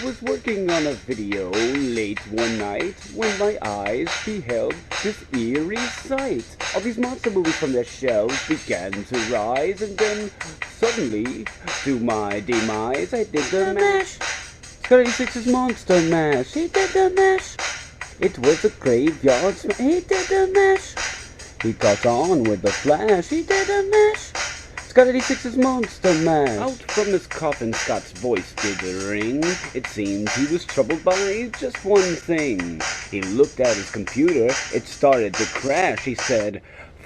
was working on a video late one night when my eyes beheld this eerie sight. All these monster movies from their shelves began to rise, and then suddenly, to my demise, I did the mash. Scott86's Monster Mash. He did the mash. It was a graveyard smash. He did the mash. He got on with the flash. He did the mash. Scott86's Monster Mash. Out from his coffin, Scott's voice did ring. It seemed he was troubled by just one thing. He looked at his computer. It started to crash. He said,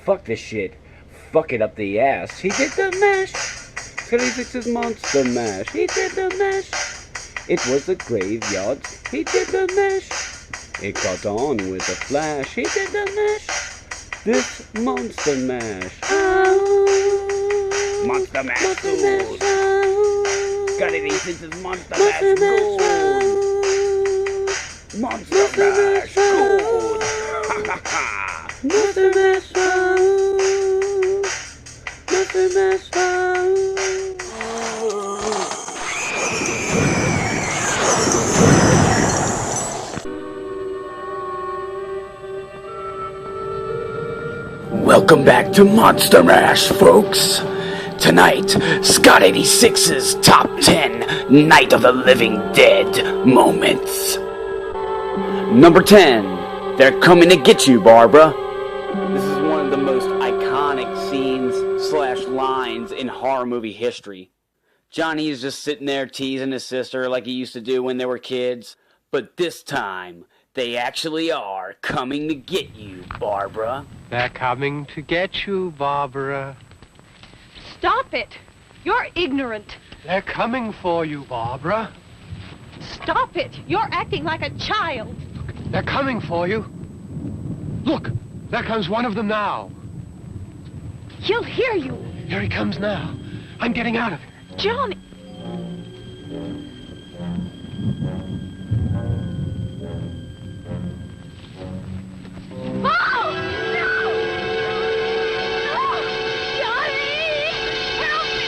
"Fuck this shit. Fuck it up the ass." He did the mash. Scott86's Monster Mash. He did the mash. It was a graveyard. He did the mash. It got on with a flash. He did the mash. This Monster Mash. Monster Mash Gold. Scott86's Monster Mash Gold. Monster Mash Gold. Monster Mash Gold. Monster Mash Gold. Welcome back to Monster Mash, folks. Tonight, Scott86's Top 10 Night of the Living Dead moments. Number 10, They're Coming to Get You, Barbara. This is one of the most iconic scenes / lines in horror movie history. Johnny is just sitting there teasing his sister like he used to do when they were kids. But this time, they actually are coming to get you, Barbara. They're coming to get you, Barbara. Stop it! You're ignorant. They're coming for you, Barbara. Stop it! You're acting like a child. They're coming for you. Look, there comes one of them now. He'll hear you. Here he comes now. I'm getting out of here. Johnny! Oh! No! No! Johnny! Help me!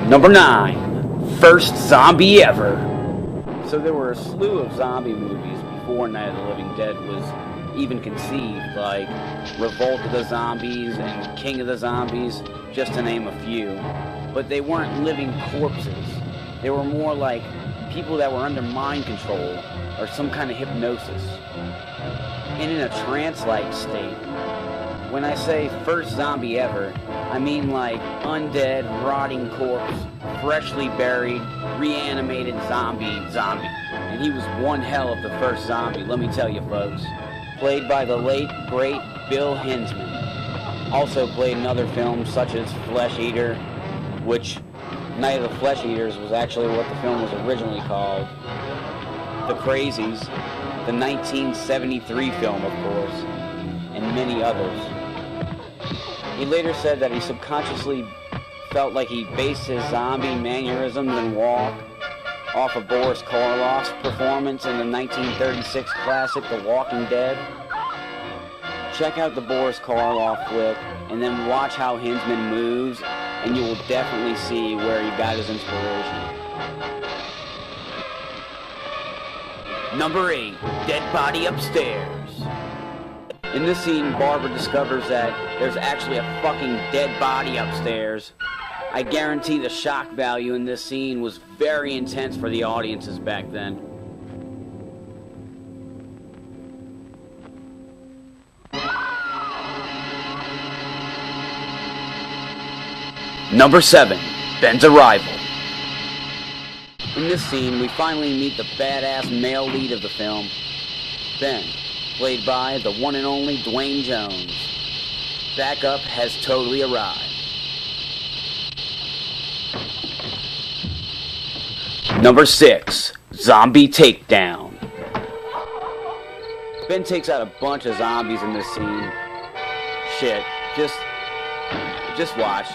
Number 9, First Zombie Ever. So there were a slew of zombie movies before Night of the Living Dead was even conceived, like Revolt of the Zombies and King of the Zombies, just to name a few. But they weren't living corpses. They were more like people that were under mind control or some kind of hypnosis and in a trance-like state. When I say first zombie ever, I mean like undead, rotting corpse, freshly buried, reanimated zombie. And he was one hell of the first zombie, let me tell you folks. Played by the late, great Bill Hinsman. Also played in other films such as Flesh Eater, which Night of the Flesh Eaters was actually what the film was originally called. The Crazies, the 1973 film of course, and many others. He later said that he subconsciously felt like he based his zombie mannerisms and walk off of Boris Karloff's performance in the 1936 classic The Walking Dead. Check out the Boris Karloff flick and then watch how Hinsman moves and you will definitely see where he got his inspiration. Number 8, Dead Body Upstairs. In this scene, Barbara discovers that there's actually a fucking dead body upstairs. I guarantee the shock value in this scene was very intense for the audiences back then. Number 7, Ben's Arrival. In this scene, we finally meet the badass male lead of the film, Ben, played by the one and only Dwayne Jones. Backup has totally arrived. Number 6, Zombie Takedown. Ben takes out a bunch of zombies in this scene. Shit, just watch.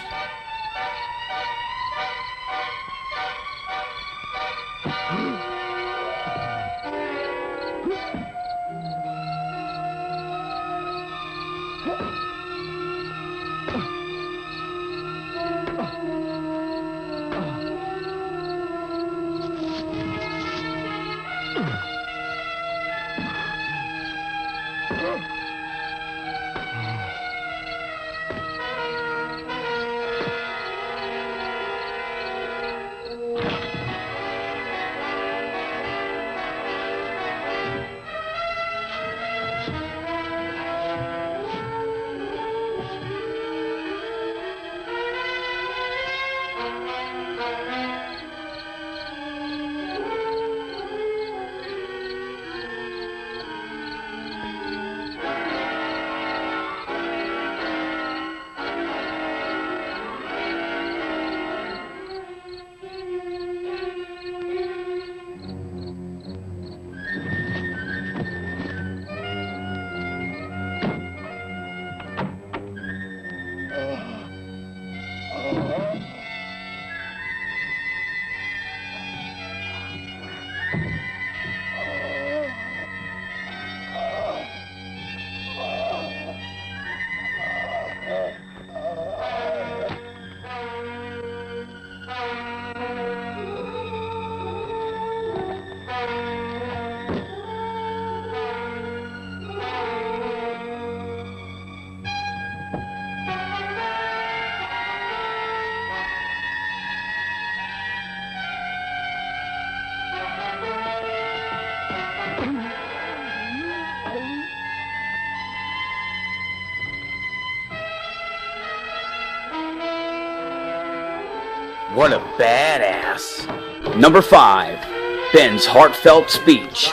What a badass. Number 5, Ben's Heartfelt Speech.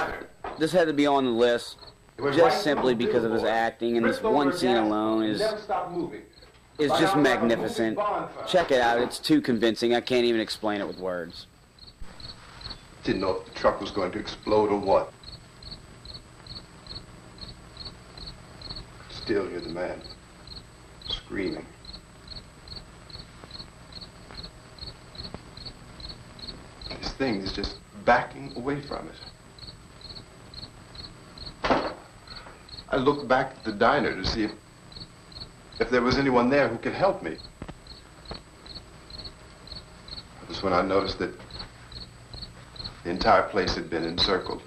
This had to be on the list just simply because of his acting, and this one scene alone is just magnificent. Check it out, it's too convincing. I can't even explain it with words. Didn't know if the truck was going to explode or what. Still hear the man screaming. This thing is just backing away from it. I looked back at the diner to see if there was anyone there who could help me. It was when I noticed that the entire place had been encircled.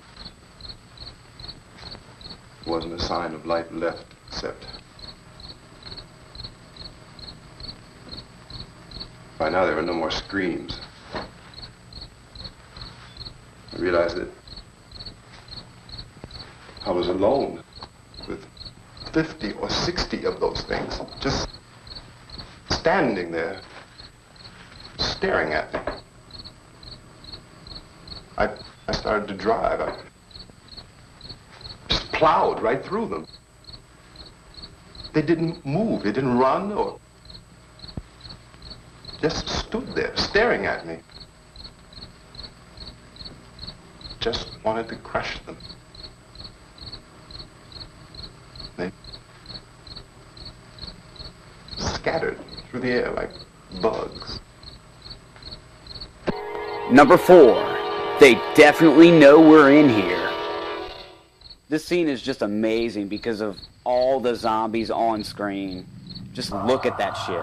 There wasn't a sign of life left except by now there were no more screams. I realized that I was alone with 50 or 60 of those things just standing there staring at me. I started to drive. I just plowed right through them. They didn't move. They didn't run or just stood there staring at me. Just wanted to crush them. They scattered through the air like bugs. Number 4, they definitely know we're in here. This scene is just amazing because of all the zombies on screen. Just look at that shit.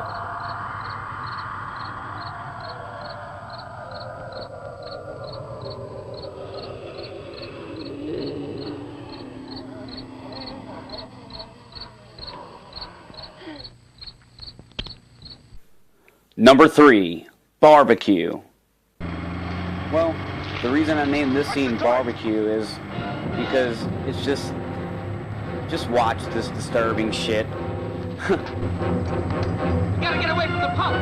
Number 3, barbecue. Well, the reason I named this scene barbecue is because it's just watch this disturbing shit. Gotta get away from the pump!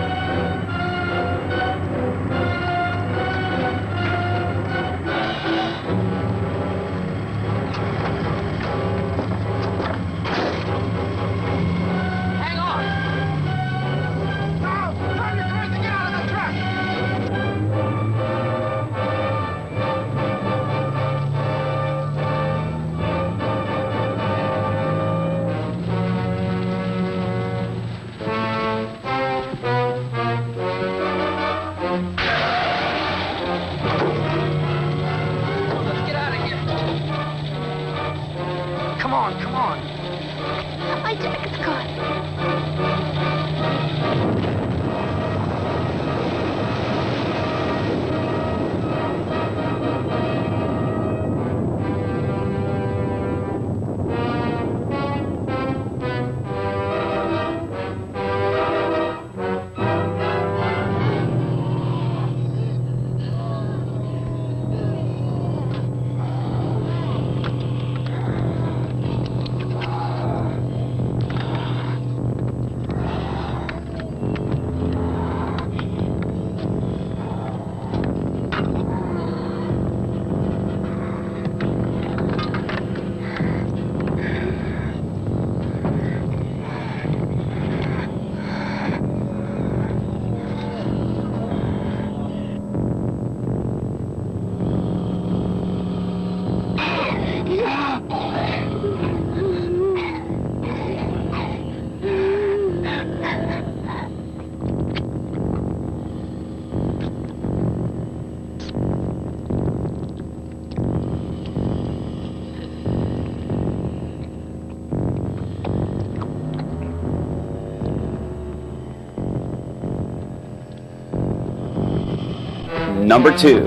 Number 2,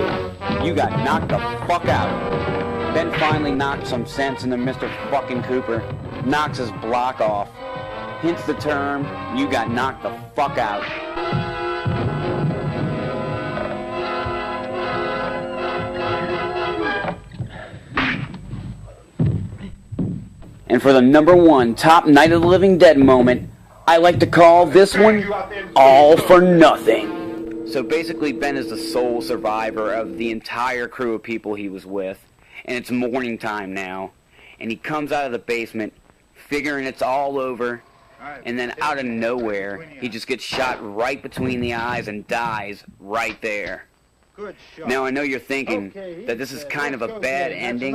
you got knocked the fuck out. Ben finally knocked some sense into Mr. fucking Cooper, knocks his block off. Hence the term, you got knocked the fuck out. And for the number 1 top Night of the Living Dead moment, I like to call this one All for Nothing. So basically, Ben is the sole survivor of the entire crew of people he was with, and it's morning time now, and he comes out of the basement figuring it's all over, and then out of nowhere, he just gets shot right between the eyes and dies right there. Now, I know you're thinking that this is kind of a bad ending,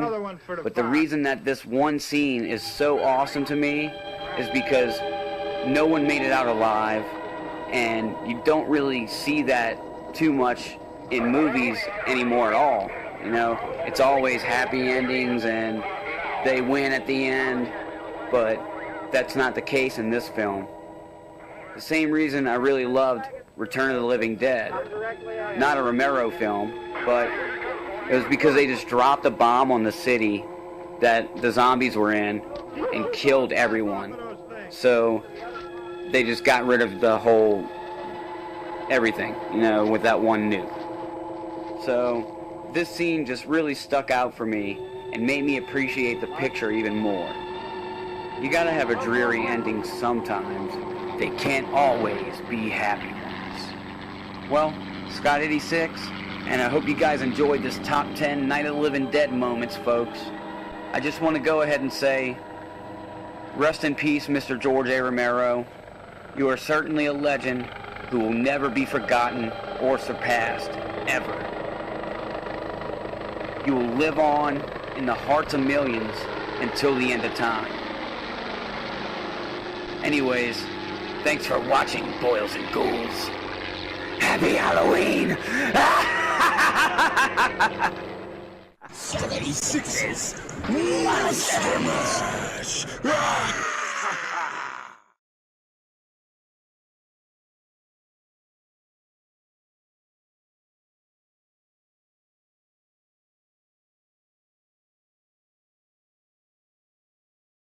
but the reason that this one scene is so awesome to me is because no one made it out alive, and you don't really see that too much in movies anymore at all. You know, it's always happy endings and they win at the end, but that's not the case in this film. The same reason I really loved Return of the Living Dead. Not a Romero film, but it was because they just dropped a bomb on the city that the zombies were in and killed everyone. So they just got rid of the whole everything, you know, with that one nuke. So this scene just really stuck out for me and made me appreciate the picture even more. You gotta have a dreary ending sometimes. They can't always be happy ones. Well, Scott86, and I hope you guys enjoyed this top 10 Night of the Living Dead moments, folks. I just want to go ahead and say, rest in peace, Mr. George A.Romero. You are certainly a legend who will never be forgotten or surpassed, ever. You will live on in the hearts of millions until the end of time. Anyways, thanks for watching, boils and ghouls. Happy Halloween!